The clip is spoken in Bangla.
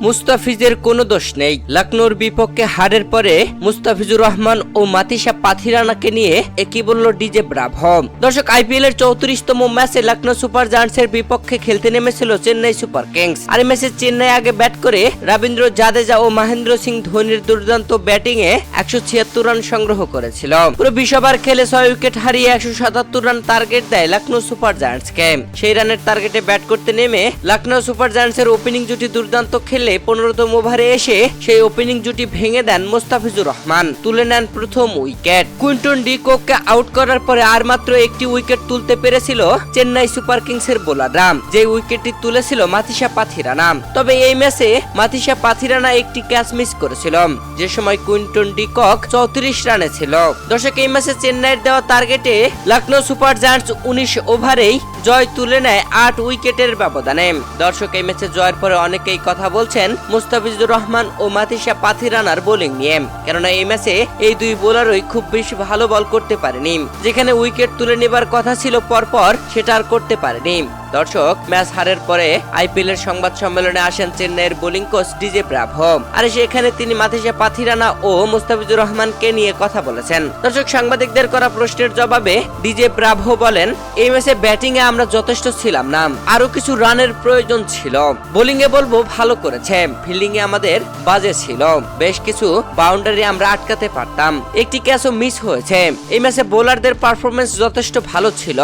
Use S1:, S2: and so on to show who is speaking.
S1: মুস্তাফিজের কোনো দোষ নেই। লখনৌর বিপক্ষে হারের পরে মুস্তাফিজুর রহমান ও মাতিসা পাথিরানাকে নিয়ে একই বলল ডিজে ব্রাভো। দর্শক, আইপিএল এর 34তম ম্যাচে লখনৌ সুপার জায়ান্টসের বিপক্ষে খেলতে নেমেছিল চেন্নাই সুপার কিংস। আর এই ম্যাচে চেন্নাই আগে ব্যাট করে রবীন্দ্র জাদেজা ও মহেন্দ্র সিং ধোনির দুর্দান্ত ব্যাটিং এ 176 রান সংগ্রহ করেছিল। পুরো 20 ওভার খেলে 6 উইকেট হারিয়ে 177 রান টার্গেট দেয় লখনৌ সুপার জায়ান্টসকে। সেই রানের টার্গেটে ব্যাট করতে নেমে লখনৌ সুপার জায়ান্টসের ওপেনিং জুটি দুর্দান্ত খেলে 15তম ওভারে এসে সেই ওপেনিং জুটি ভেঙে দেন মুস্তাফিজুর রহমান, তুলে নেন প্রথম উইকেট। কুইন্টন ডি কোককে আউট করার পরে আর মাত্র একটি উইকেট তুলতে পেরেছিল চেন্নাই সুপার কিংসের বোলাররা, যে উইকেটটি তুলেছিল মাতিসা পাথিরানা। তবে এই ম্যাচে মাতিসা পাথিরানা একটি ক্যাচ মিস করেছিল, যে সময় কুইন্টন ডি কক 34 রানে ছিল। দর্শক, এই ম্যাচে চেন্নাইয়ের দেওয়া টার্গেটে লখনৌ সুপার জায়ান্টস 19 ওভারেই জয় তুলে নেয় 8 উইকেটের ব্যবধানে। দর্শক, এই ম্যাচে জয়ের পরে অনেকেই কথা বলছেন মুস্তাফিজুর রহমান ও মাতিসা পাথিরানার বোলিং নিয়ে, কেননা এই ম্যাচে এই দুই বোলারই খুব বেশি ভালো বল করতে পারেনি। যেখানে উইকেট তুলে নেবার কথা ছিল পরপর, সেটা আর করতে পারেনি। দর্শক, ম্যাচ হারের পরে আইপিএল এর সংবাদ সম্মেলনে আসেন চেন্নাইয়ের বোলিং কোচ ডিজে ব্রাভো। আর সেখানে তিনি মাতিসা পাথিরানা ও মুস্তাফিজুর রহমানকে নিয়ে কথা বলেছেন। দর্শক, সাংবাদিকদের করা প্রশ্নের জবাবে ডিজে ব্রাভো বলেন, এই ম্যাচে ব্যাটিং এ আমরা যথেষ্ট ছিলাম না, আরো কিছু রানের প্রয়োজন ছিল। বোলিং এ বলবো ভালো করেছে, ফিল্ডিং এ আমাদের বাজে ছিল, বেশ কিছু বাউন্ডারি আমরা আটকাতে পারতাম, একটি ক্যাচও মিস হয়েছে। এই ম্যাচে বোলারদের পারফরমেন্স যথেষ্ট ভালো ছিল।